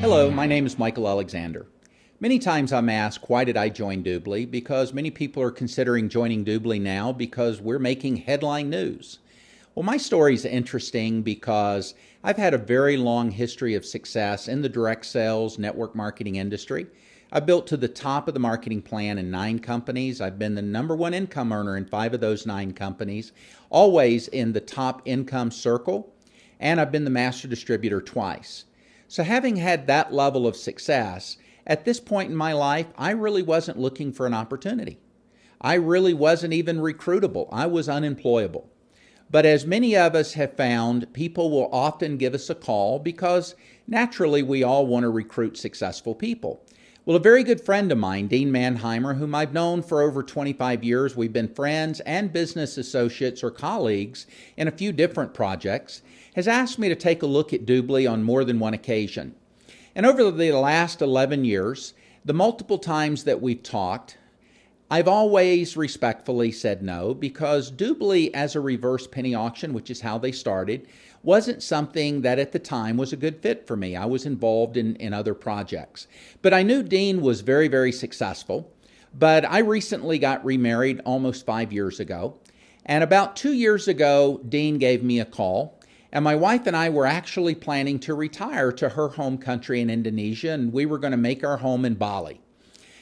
Hello, my name is Michael Alexander. Many times I'm asked, why did I join DUBLI? Because many people are considering joining DUBLI now because we're making headline news. Well, my story is interesting because I've had a very long history of success in the direct sales network marketing industry. I've built to the top of the marketing plan in 9 companies. I've been the #1 income earner in 5 of those 9 companies, always in the top income circle, and I've been the master distributor twice. So having had that level of success, at this point in my life, I really wasn't looking for an opportunity. I really wasn't even recruitable. I was unemployable. But as many of us have found, people will often give us a call because naturally we all want to recruit successful people. Well, a very good friend of mine, Dean Manheimer, whom I've known for over 25 years, we've been friends and business associates or colleagues in a few different projects, has asked me to take a look at DUBLI on more than one occasion. And over the last 11 years, the multiple times that we've talked, I've always respectfully said no because DUBLI as a reverse penny auction, which is how they started, wasn't something that at the time was a good fit for me. I was involved in other projects. But I knew Dean was very, very successful. But I recently got remarried almost 5 years ago. And about 2 years ago, Dean gave me a call. And my wife and I were actually planning to retire to her home country in Indonesia, and we were going to make our home in Bali.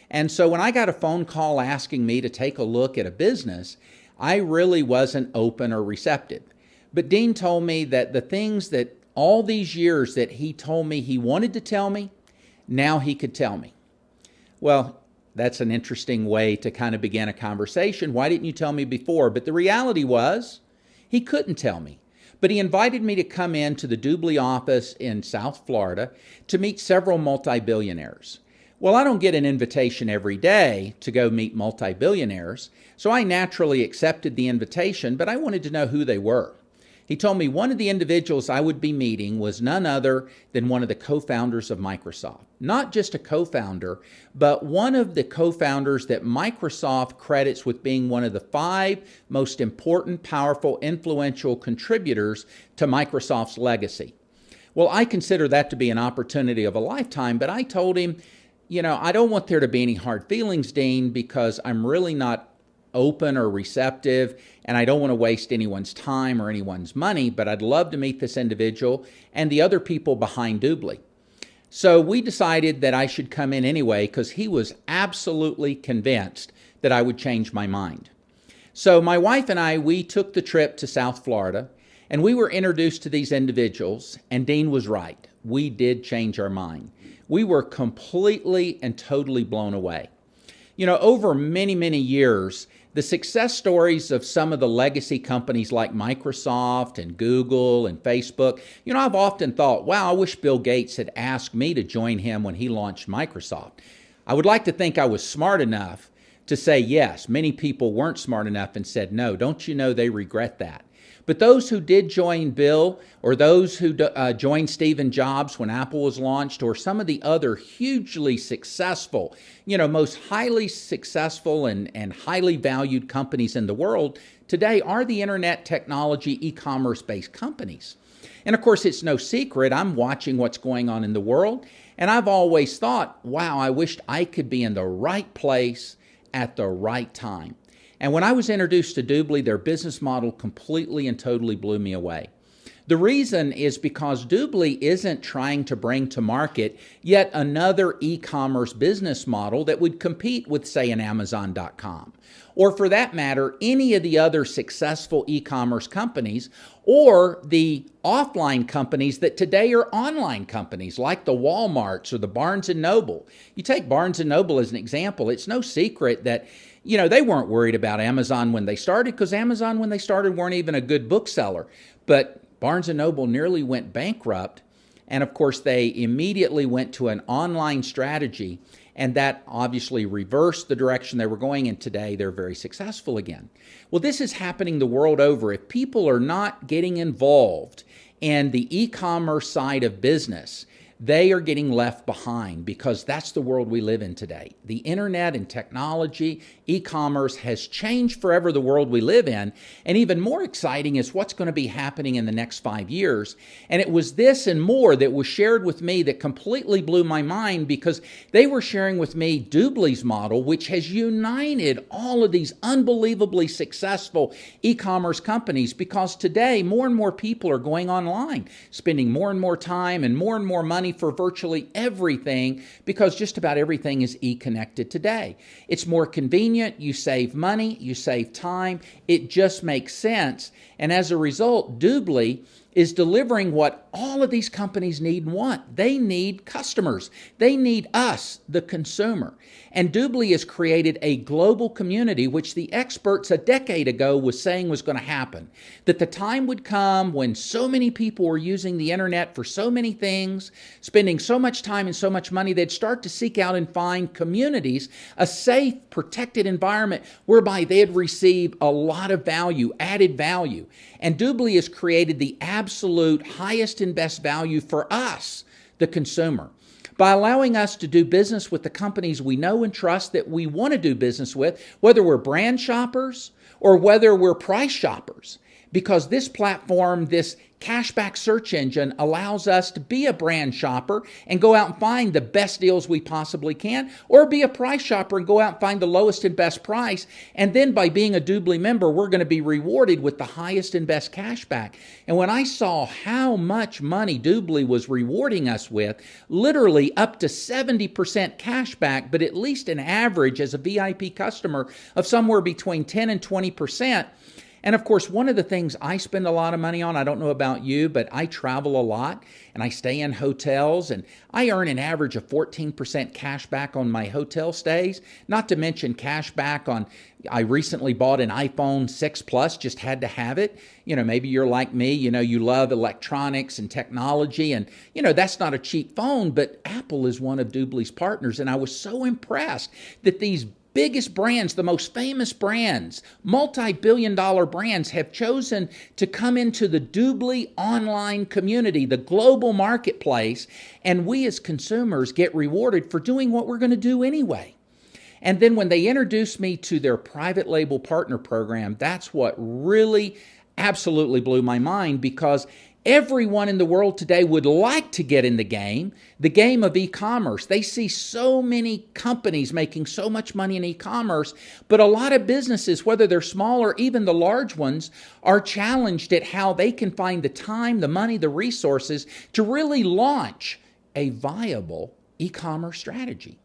And so when I got a phone call asking me to take a look at a business, I really wasn't open or receptive. But Dean told me that the things that all these years that he told me he wanted to tell me, now he could tell me. Well, that's an interesting way to kind of begin a conversation. Why didn't you tell me before? But the reality was he couldn't tell me. But he invited me to come into the DUBLI office in South Florida to meet several multi-billionaires. Well, I don't get an invitation every day to go meet multi-billionaires, so I naturally accepted the invitation, but I wanted to know who they were. He told me one of the individuals I would be meeting was none other than one of the co-founders of Microsoft. Not just a co-founder, but one of the co-founders that Microsoft credits with being one of the 5 most important, powerful, influential contributors to Microsoft's legacy. Well, I consider that to be an opportunity of a lifetime, but I told him, I don't want there to be any hard feelings, Dean, because I'm really not open or receptive, and I don't want to waste anyone's time or anyone's money, but I'd love to meet this individual and the other people behind DUBLI. So we decided that I should come in anyway because he was absolutely convinced that I would change my mind. So my wife and I, we took the trip to South Florida, and we were introduced to these individuals, and Dean was right. We did change our mind. We were completely and totally blown away. Over many, many years, the success stories of some of the legacy companies like Microsoft and Google and Facebook, I've often thought, wow, I wish Bill Gates had asked me to join him when he launched Microsoft. I would like to think I was smart enough to say yes. Many people weren't smart enough and said no. Don't you know they regret that? But those who did join Bill, or those who joined Steve Jobs when Apple was launched, or some of the other hugely successful, most highly successful and highly valued companies in the world today are the internet technology e-commerce based companies. And of course, it's no secret, I'm watching what's going on in the world, and I've always thought, wow, I wished I could be in the right place at the right time. And when I was introduced to DUBLI, their business model completely and totally blew me away. The reason is because DUBLI isn't trying to bring to market yet another e-commerce business model that would compete with, say, an Amazon.com, or for that matter, any of the other successful e-commerce companies, or the offline companies that today are online companies like the Walmarts or the Barnes & Noble. You take Barnes & Noble as an example, it's no secret that they weren't worried about Amazon when they started because Amazon when they started weren't even a good bookseller. But Barnes & Noble nearly went bankrupt. And of course, they immediately went to an online strategy. And that obviously reversed the direction they were going in. Today, they're very successful again. Well, this is happening the world over. If people are not getting involved in the e-commerce side of business, they are getting left behind because that's the world we live in today. The internet and technology, e-commerce has changed forever the world we live in. And even more exciting is what's going to be happening in the next 5 years. And it was this and more that was shared with me that completely blew my mind, because they were sharing with me DUBLI's model, which has united all of these unbelievably successful e-commerce companies, because today more and more people are going online, spending more and more time and more money for virtually everything, because just about everything is e-connected today. It's more convenient, you save money, you save time, it just makes sense. And as a result, DUBLI is delivering what all of these companies need and want. They need customers. They need us, the consumer. And DUBLI has created a global community, which the experts a decade ago was saying was going to happen. That the time would come when so many people were using the internet for so many things, spending so much time and so much money, they'd start to seek out and find communities, a safe, protected environment whereby they'd receive a lot of value, added value. And DUBLI has created the absolute highest and best value for us, the consumer, by allowing us to do business with the companies we know and trust that we want to do business with, whether we're brand shoppers or whether we're price shoppers. Because this platform, this cashback search engine, allows us to be a brand shopper and go out and find the best deals we possibly can, or be a price shopper and go out and find the lowest and best price. And then by being a DUBLI member, we're going to be rewarded with the highest and best cashback. And when I saw how much money DUBLI was rewarding us with, literally up to 70% cashback, but at least an average as a VIP customer of somewhere between 10 and 20%. And of course, one of the things I spend a lot of money on, I don't know about you, but I travel a lot and I stay in hotels, and I earn an average of 14% cash back on my hotel stays, not to mention cash back on, I recently bought an iPhone 6 Plus, just had to have it. You know, maybe you're like me, you love electronics and technology, and that's not a cheap phone, but Apple is one of DUBLI's partners, and I was so impressed that these biggest brands, the most famous brands, multi-billion-dollar brands, have chosen to come into the DUBLI online community, the global marketplace, and we as consumers get rewarded for doing what we're going to do anyway. And then when they introduced me to their private label partner program, that's what really absolutely blew my mind, because everyone in the world today would like to get in the game of e-commerce. They see so many companies making so much money in e-commerce, but a lot of businesses, whether they're small or even the large ones, are challenged at how they can find the time, the money, the resources to really launch a viable e-commerce strategy.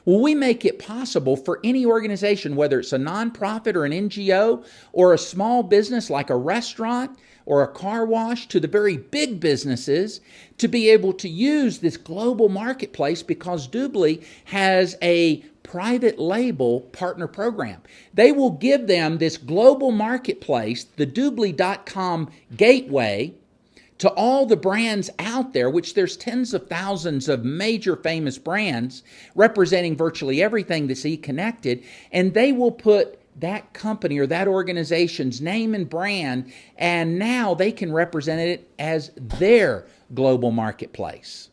Well, we make it possible for any organization, whether it's a nonprofit or an NGO or a small business like a restaurant or a car wash, to the very big businesses, to be able to use this global marketplace, because DUBLI has a private label partner program. They will give them this global marketplace, the DUBLI.com gateway, to all the brands out there, which there's tens of thousands of major famous brands representing virtually everything that's e-connected, and they will put that company or that organization's name and brand, and now they can represent it as their global marketplace.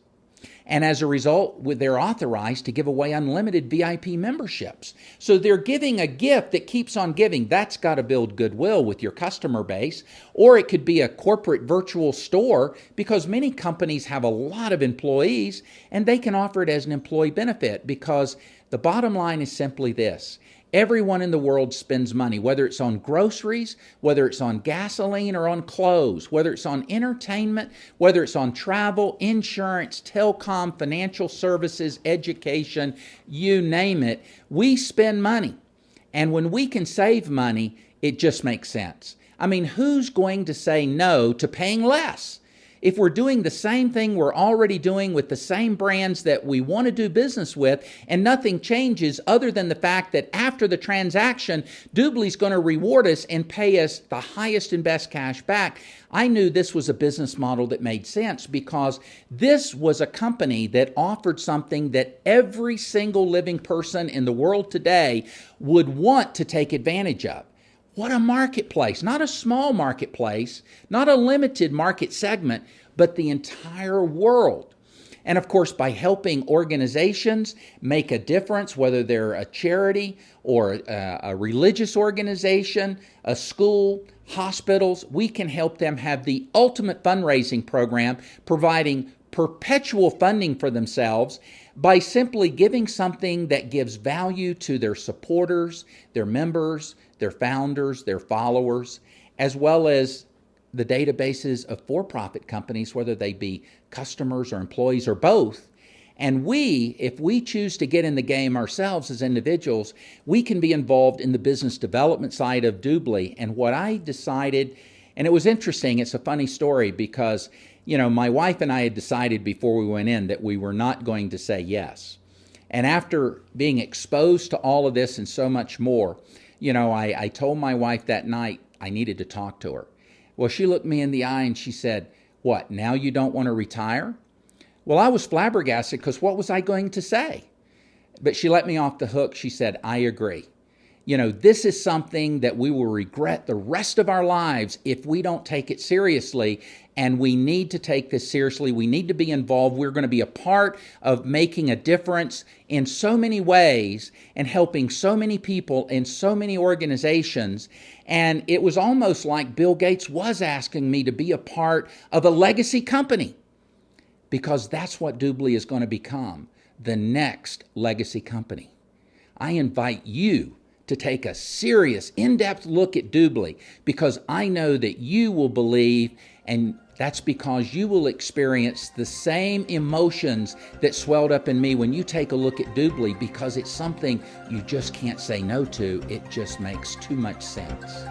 And as a result, they're authorized to give away unlimited VIP memberships. So they're giving a gift that keeps on giving. That's got to build goodwill with your customer base. Or it could be a corporate virtual store, because many companies have a lot of employees and they can offer it as an employee benefit, because the bottom line is simply this. Everyone in the world spends money, whether it's on groceries, whether it's on gasoline or on clothes, whether it's on entertainment, whether it's on travel, insurance, telecom, financial services, education, you name it. We spend money. And when we can save money, it just makes sense. I mean, who's going to say no to paying less? If we're doing the same thing we're already doing with the same brands that we want to do business with, and nothing changes other than the fact that after the transaction, DUBLI's going to reward us and pay us the highest and best cash back, I knew this was a business model that made sense, because this was a company that offered something that every single living person in the world today would want to take advantage of. What a marketplace, not a small marketplace, not a limited market segment, but the entire world. And of course, by helping organizations make a difference, whether they're a charity or a religious organization, a school, hospitals, we can help them have the ultimate fundraising program, providing perpetual funding for themselves by simply giving something that gives value to their supporters, their members, their founders, their followers, as well as the databases of for-profit companies, whether they be customers or employees or both. And we, if we choose to get in the game ourselves as individuals, we can be involved in the business development side of DUBLI. And what I decided, and it was interesting, it's a funny story because, you know, my wife and I had decided before we went in that we were not going to say yes. And after being exposed to all of this and so much more, you know, I told my wife that night I needed to talk to her. Well, she looked me in the eye and she said, "What, now you don't want to retire?" Well, I was flabbergasted because what was I going to say? But she let me off the hook. She said, "I agree. You know, this is something that we will regret the rest of our lives if we don't take it seriously, and we need to take this seriously. We need to be involved. We're going to be a part of making a difference in so many ways and helping so many people in so many organizations." And it was almost like Bill Gates was asking me to be a part of a legacy company, because that's what DUBLI is going to become, the next legacy company. I invite you to take a serious, in-depth look at DUBLI, because I know that you will believe, and that's because you will experience the same emotions that swelled up in me when you take a look at DUBLI, because it's something you just can't say no to. It just makes too much sense.